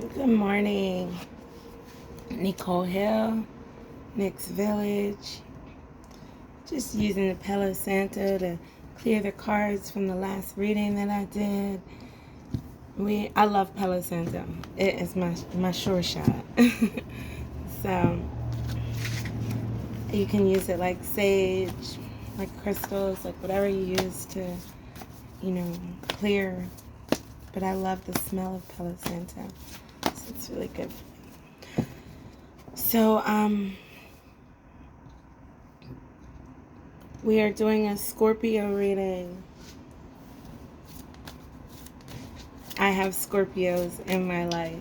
Good morning, Nicole Hill, Nick's Village. Just using the Palo Santo to clear the cards from the last reading that I did. I love Palo Santo. It is my sure shot. So you can use it like sage, like crystals, like whatever you use to, clear. But I love the smell of Palo Santo. So it's really good for me. So, we are doing a Scorpio reading. I have Scorpios in my life.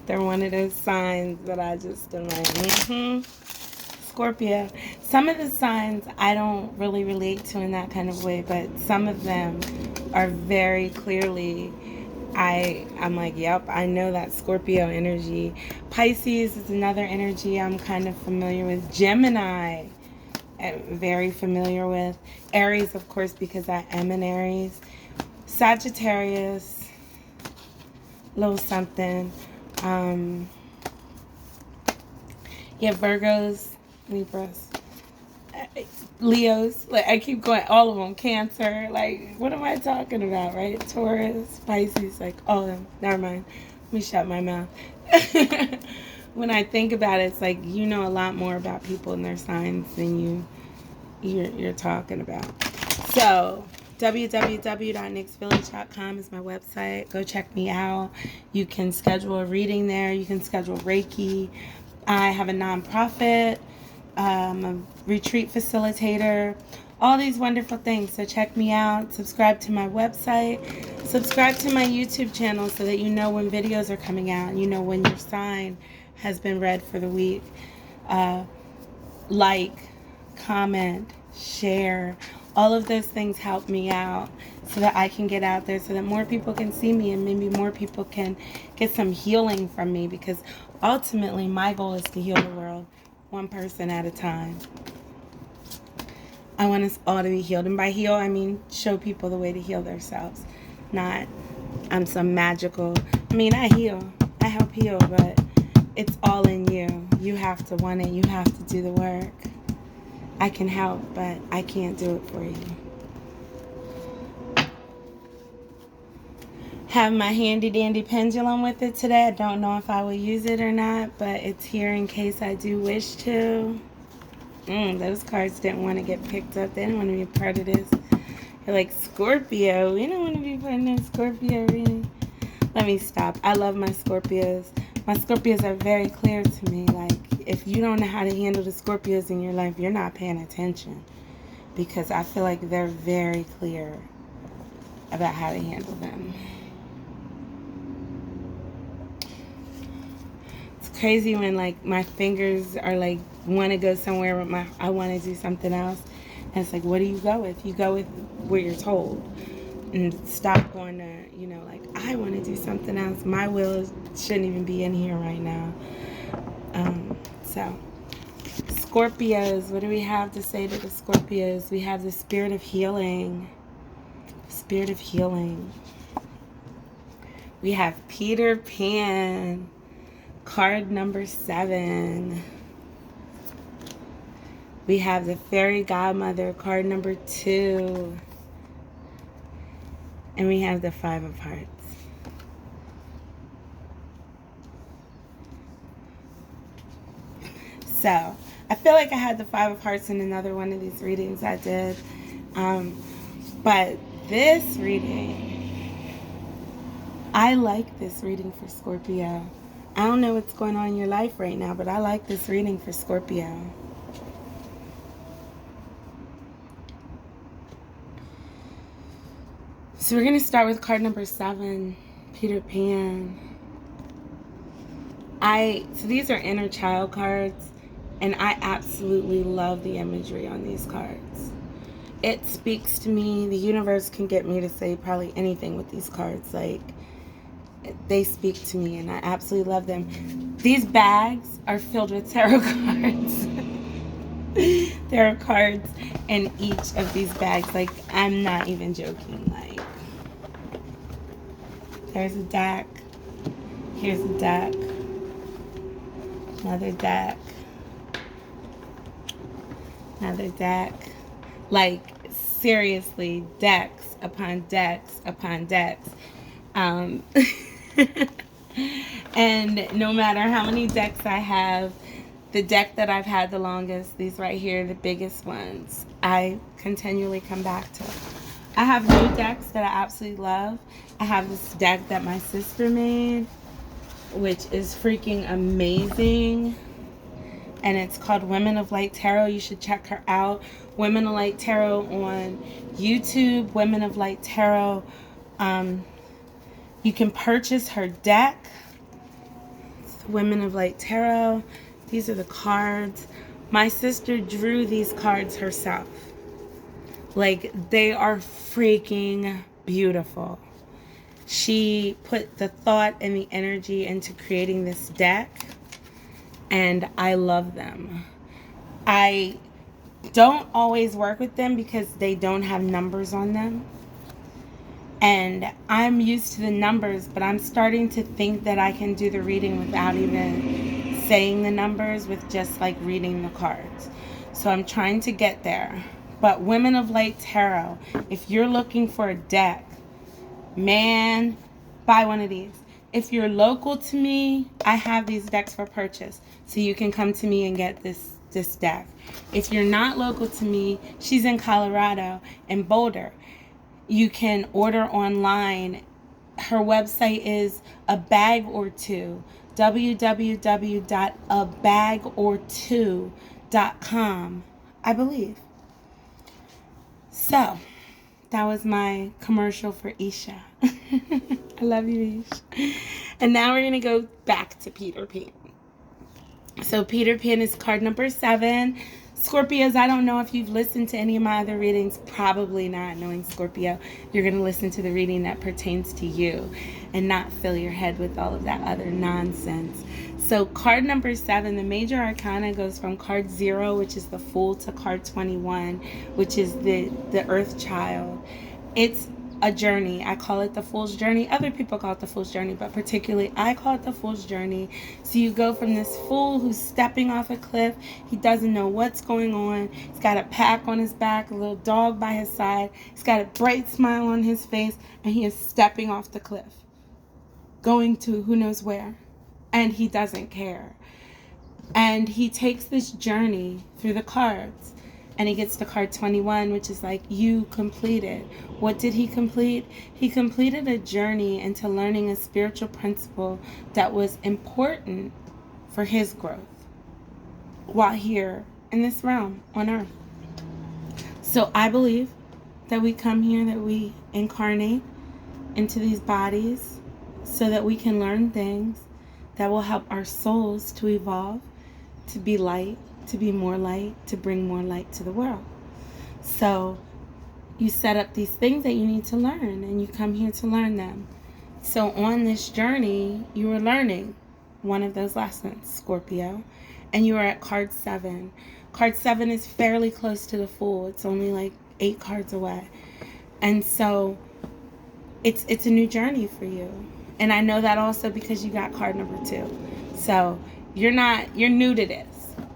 They're one of those signs that I just am like, Scorpio. Some of the signs I don't really relate to in that kind of way, but some of them are very clearly, I'm like, yep, I know that Scorpio energy. Pisces is another energy I'm kind of familiar with. Gemini, very familiar with. Aries, of course, because I am an Aries. Sagittarius, little something. Virgos, Libras, Leos. Like, I keep going, all of them. Cancer. Like, what am I talking about, right? Taurus, Pisces, like all of them. Never mind. Let me shut my mouth. When I think about it, it's like you know a lot more about people and their signs than you're talking about. So www.nixvillage.com is my website. Go check me out. You can schedule a reading there. You can schedule Reiki. I have a nonprofit, a retreat facilitator, all these wonderful things. So check me out. Subscribe to my website. Subscribe to my YouTube channel so that you know when videos are coming out. You know when your sign has been read for the week. Like, comment, share. All of those things help me out so that I can get out there, so that more people can see me and maybe more people can get some healing from me, because ultimately my goal is to heal the world one person at a time. I want us all to be healed. And by heal, I mean show people the way to heal themselves. Not I'm some magical. I heal. I help heal, but it's all in you. You have to want it. You have to do the work. I can help, but I can't do it for you. Have my handy dandy pendulum with it today. I don't know if I will use it or not, but it's here in case I do wish to. Those cards didn't want to get picked up. They didn't want to be a part of this. They're like, Scorpio. We don't want to be part of this Scorpio reading. Let me stop. I love my Scorpios. My Scorpios are very clear to me. Like, if you don't know how to handle the Scorpios in your life, you're not paying attention. Because I feel like they're very clear about how to handle them. It's crazy when, like, my fingers are, like, want to go somewhere, but I want to do something else. And it's like, what do you go with? You go with what you're told. And stop going to, like, I want to do something else. My will shouldn't even be in here right now. So, Scorpios, what do we have to say to the Scorpios? We have the spirit of healing. Spirit of healing. We have Peter Pan, card number 7. We have the Fairy Godmother, card number 2. And we have the 5 of Hearts. So, I feel like I had the 5 of Hearts in another one of these readings I did. But this reading, I like this reading for Scorpio. I don't know what's going on in your life right now, but I like this reading for Scorpio. So we're going to start with card number 7, Peter Pan. So these are inner child cards, and I absolutely love the imagery on these cards. It speaks to me. The universe can get me to say probably anything with these cards. Like, they speak to me, and I absolutely love them. These bags are filled with tarot cards. There are cards in each of these bags. Like, I'm not even joking. Like, There's a deck. Here's a deck. Another deck. Another deck. Like, seriously, decks upon decks upon decks. And no matter how many decks I have, the deck that I've had the longest, these right here, the biggest ones, I continually come back to. I have new decks that I absolutely love. I have this deck that my sister made, which is freaking amazing. And it's called Women of Light Tarot. You should check her out. Women of Light Tarot on YouTube. Women of Light Tarot. You can purchase her deck. Women of Light Tarot. These are the cards. My sister drew these cards herself. Like, they are freaking beautiful. She put the thought and the energy into creating this deck, and I love them. I don't always work with them because they don't have numbers on them. And I'm used to the numbers, but I'm starting to think that I can do the reading without even saying the numbers, with just like reading the cards. So I'm trying to get there. But Women of Light Tarot, if you're looking for a deck, man, buy one of these. If you're local to me, I have these decks for purchase. So you can come to me and get this deck. If you're not local to me, she's in Colorado, in Boulder. You can order online. Her website is A Bag or Two, www.abagor2.com, I believe. So, that was my commercial for Isha. I love you, Ish. And now we're going to go back to Peter Pan. So, Peter Pan is card number 7. Scorpios, I don't know if you've listened to any of my other readings. Probably not, knowing Scorpio. You're going to listen to the reading that pertains to you and not fill your head with all of that other nonsense. So card number 7, the major arcana goes from card 0, which is the Fool, to card 21, which is the Earth Child. It's a journey. I call it the Fool's Journey. Other people call it the Fool's Journey, but particularly I call it the Fool's Journey. So you go from this fool who's stepping off a cliff. He doesn't know what's going on. He's got a pack on his back, a little dog by his side. He's got a bright smile on his face, and he is stepping off the cliff, going to who knows where, and he doesn't care. And he takes this journey through the cards, and he gets to card 21, which is like, you completed. What did he complete? He completed a journey into learning a spiritual principle that was important for his growth while here in this realm on earth. So I believe that we come here, that we incarnate into these bodies so that we can learn things that will help our souls to evolve, to be light, to be more light, to bring more light to the world. So you set up these things that you need to learn, and you come here to learn them. So on this journey, you were learning one of those lessons, Scorpio, and you are at card 7. Card 7 is fairly close to the Fool. It's only like 8 cards away. And so it's a new journey for you. And I know that also because you got card number 2. So you're new to this.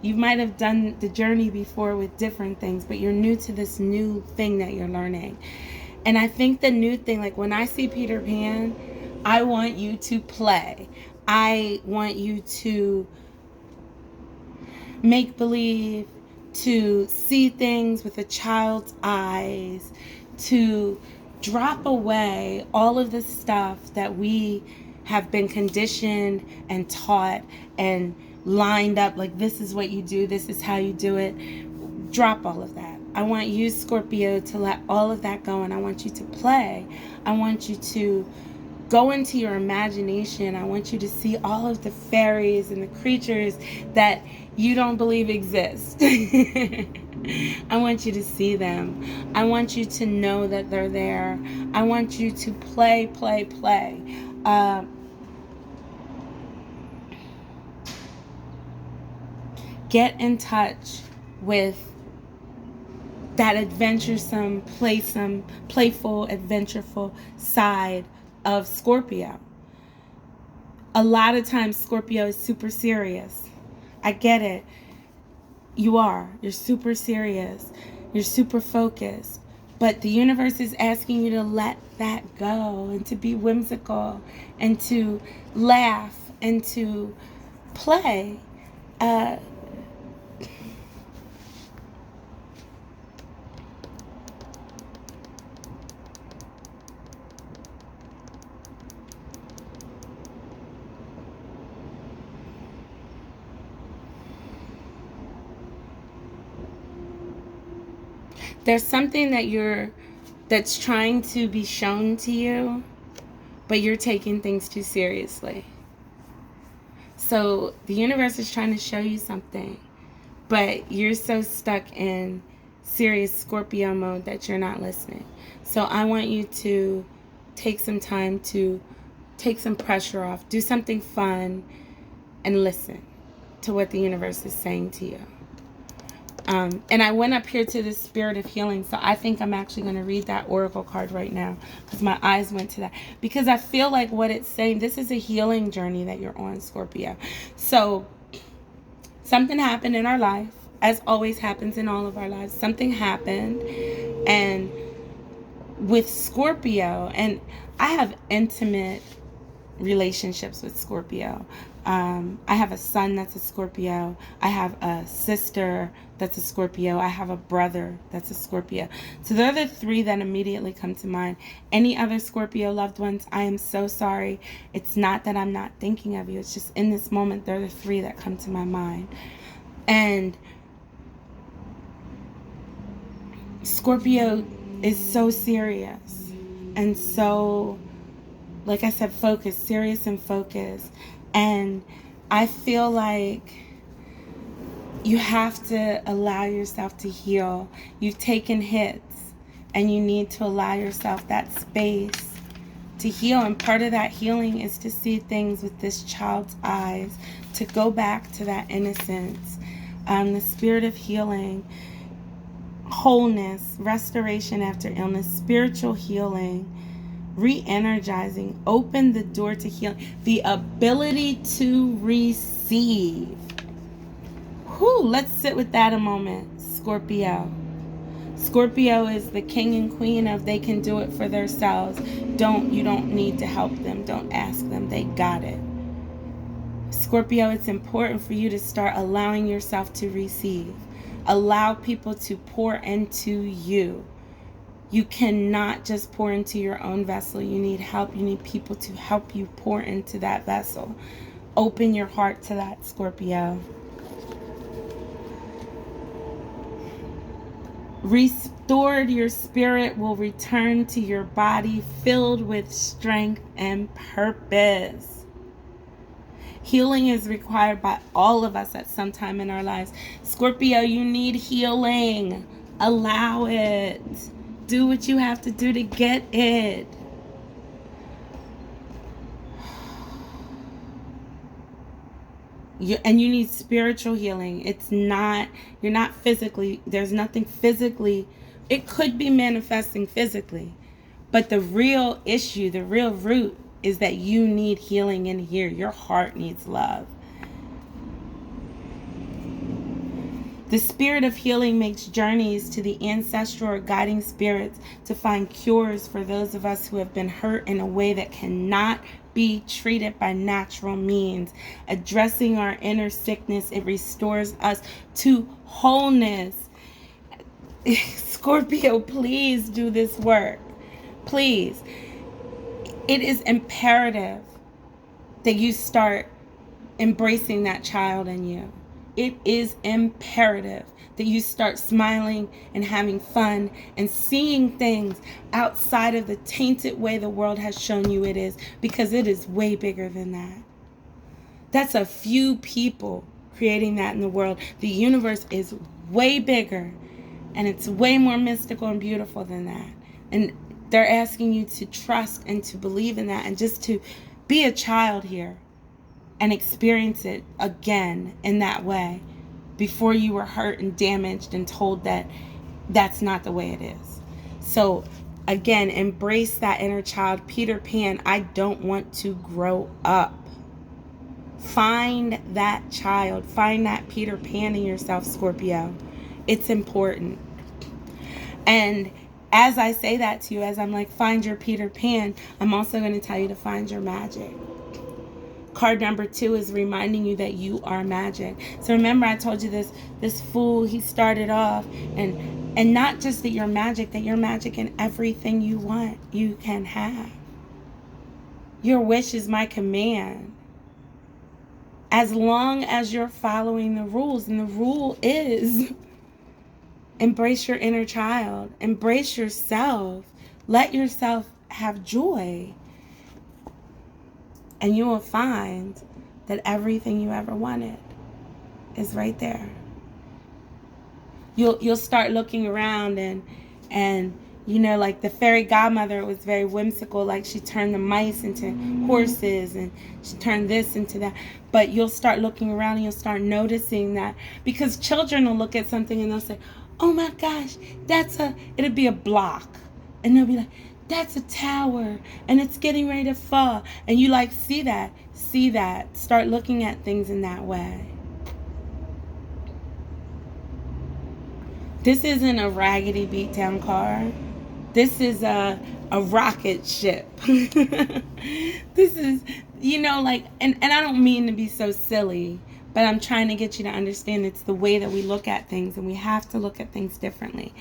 You might have done the journey before with different things, but you're new to this new thing that you're learning. And I think the new thing, like when I see Peter Pan, I want you to play. I want you to make believe, to see things with a child's eyes, to drop away all of the stuff that we have been conditioned and taught and lined up, like this is what you do, this is how you do it. Drop all of that. I want you, Scorpio, to let all of that go, and I want you to play. I want you to go into your imagination. I want you to see all of the fairies and the creatures that you don't believe exist. I want you to see them. I want you to know that they're there. I want you to play. Get in touch with that adventuresome, playful, adventureful side of Scorpio. A lot of times Scorpio is super serious. I get it. You are. You're super serious. You're super focused. But the universe is asking you to let that go and to be whimsical and to laugh and to play. There's something that's trying to be shown to you, but you're taking things too seriously. So the universe is trying to show you something, but you're so stuck in serious Scorpio mode that you're not listening. So I want you to take some time to take some pressure off, do something fun, and listen to what the universe is saying to you. And I went up here to the Spirit of Healing, so I think I'm actually going to read that oracle card right now because my eyes went to that. Because I feel like what it's saying, this is a healing journey that you're on, Scorpio. So something happened in our life, as always happens in all of our lives. Something happened, and with Scorpio, and I have intimate relationships with Scorpio. I have a son that's a Scorpio. I have a sister that's a Scorpio. I have a brother that's a Scorpio. So they're the three that immediately come to mind. Any other Scorpio loved ones, I am so sorry. It's not that I'm not thinking of you. It's just in this moment, they're the three that come to my mind. And Scorpio is so serious and so, like I said, focused, serious and focused. And I feel like you have to allow yourself to heal. You've taken hits and you need to allow yourself that space to heal. And part of that healing is to see things with this child's eyes, to go back to that innocence, the Spirit of healing, wholeness, restoration after illness, spiritual healing, re-energizing, open the door to healing, the ability to receive. Let's sit with that a moment, Scorpio. Scorpio is the king and queen of they can do it for themselves. You don't need to help them. Don't ask them. They got it. Scorpio, it's important for you to start allowing yourself to receive. Allow people to pour into you. You cannot just pour into your own vessel. You need help. You need people to help you pour into that vessel. Open your heart to that, Scorpio. Restored, your spirit will return to your body filled with strength and purpose. Healing is required by all of us at some time in our lives. Scorpio, you need healing. Allow it. Do what you have to do to get it. And you need spiritual healing. You're not physically, there's nothing physically. It could be manifesting physically. But the real issue, the real root is that you need healing in here. Your heart needs love. The Spirit of healing makes journeys to the ancestral or guiding spirits to find cures for those of us who have been hurt in a way that cannot be treated by natural means. Addressing our inner sickness, it restores us to wholeness. Scorpio, please do this work. Please. It is imperative that you start embracing that child in you. It is imperative that you start smiling and having fun and seeing things outside of the tainted way the world has shown you it is, because it is way bigger than that. That's a few people creating that in the world. The universe is way bigger, and it's way more mystical and beautiful than that. And they're asking you to trust and to believe in that and just to be a child here and experience it again in that way before you were hurt and damaged and told that that's not the way it is. So Again, embrace that inner child. Peter Pan, I don't want to grow up. Find that child. Find that Peter Pan in yourself, Scorpio. It's important. And as I say that to you, as I'm like, find your Peter Pan, I'm also going to tell you to find your magic. Card number 2 is reminding you that you are magic. So remember, I told you this fool, he started off, and not just that you're magic in everything you want, you can have. Your wish is my command. As long as you're following the rules, and the rule is embrace your inner child, embrace yourself, let yourself have joy. And you will find that everything you ever wanted is right there. You'll start looking around and you know, like the fairy godmother was very whimsical, like she turned the mice into horses and she turned this into that. But you'll start looking around and you'll start noticing that, because children will look at something and they'll say, oh my gosh, it'll be a block. And they'll be like, that's a tower and it's getting ready to fall. And you like, see that, start looking at things in that way. This isn't a raggedy beat down car. This is a rocket ship. This is, you know, like, and I don't mean to be so silly, but I'm trying to get you to understand it's the way that we look at things, and we have to look at things differently.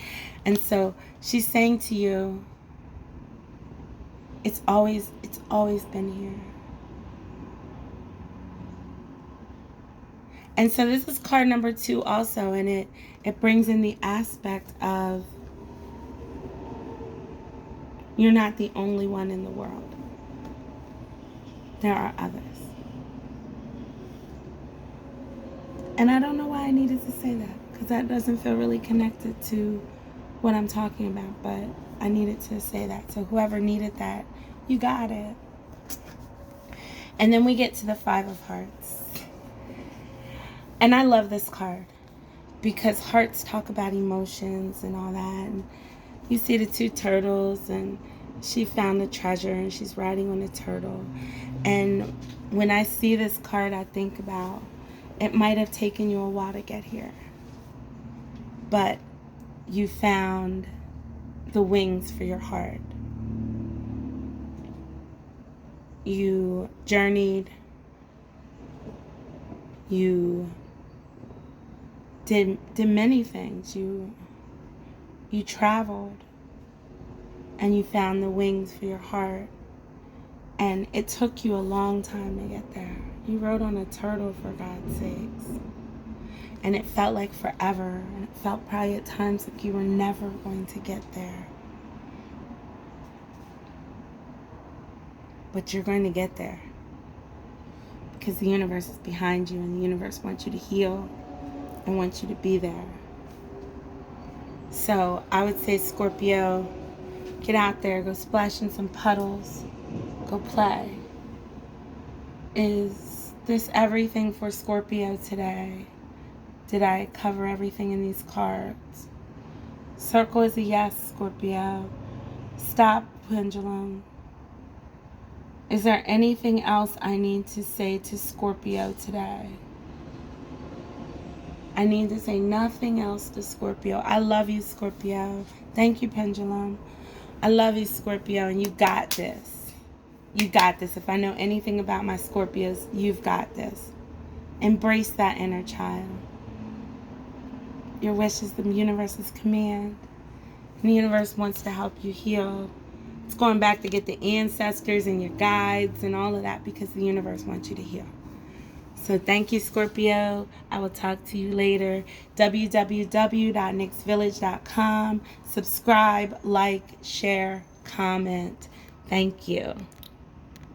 And so she's saying to you, it's always been here. And so this is card number 2 also, and it brings in the aspect of you're not the only one in the world. There are others. And I don't know why I needed to say that, because that doesn't feel really connected to what I'm talking about, but I needed to say that. So whoever needed that, you got it. And then we get to the 5 of Hearts. And I love this card because hearts talk about emotions and all that. And you see the 2 turtles, and she found the treasure and she's riding on a turtle. And when I see this card, I think about it might have taken you a while to get here, but you found the wings for your heart. You journeyed. You did many things. You traveled, and you found the wings for your heart. And it took you a long time to get there. You rode on a turtle, for God's sakes. And it felt like forever. And it felt probably at times like you were never going to get there. But you're going to get there. Because the universe is behind you, and the universe wants you to heal and wants you to be there. So I would say, Scorpio, get out there, go splash in some puddles, go play. Is this everything for Scorpio today? Did I cover everything in these cards? Circle is a yes, Scorpio. Stop, pendulum. Is there anything else I need to say to Scorpio today? I need to say nothing else to Scorpio. I love you, Scorpio. Thank you, pendulum. I love you, Scorpio, and you got this. You got this. If I know anything about my Scorpios, you've got this. Embrace that inner child. Your wish is the universe's command. And the universe wants to help you heal. It's going back to get the ancestors and your guides and all of that, because the universe wants you to heal. So thank you, Scorpio. I will talk to you later. www.nixvillage.com. Subscribe, like, share, comment. Thank you.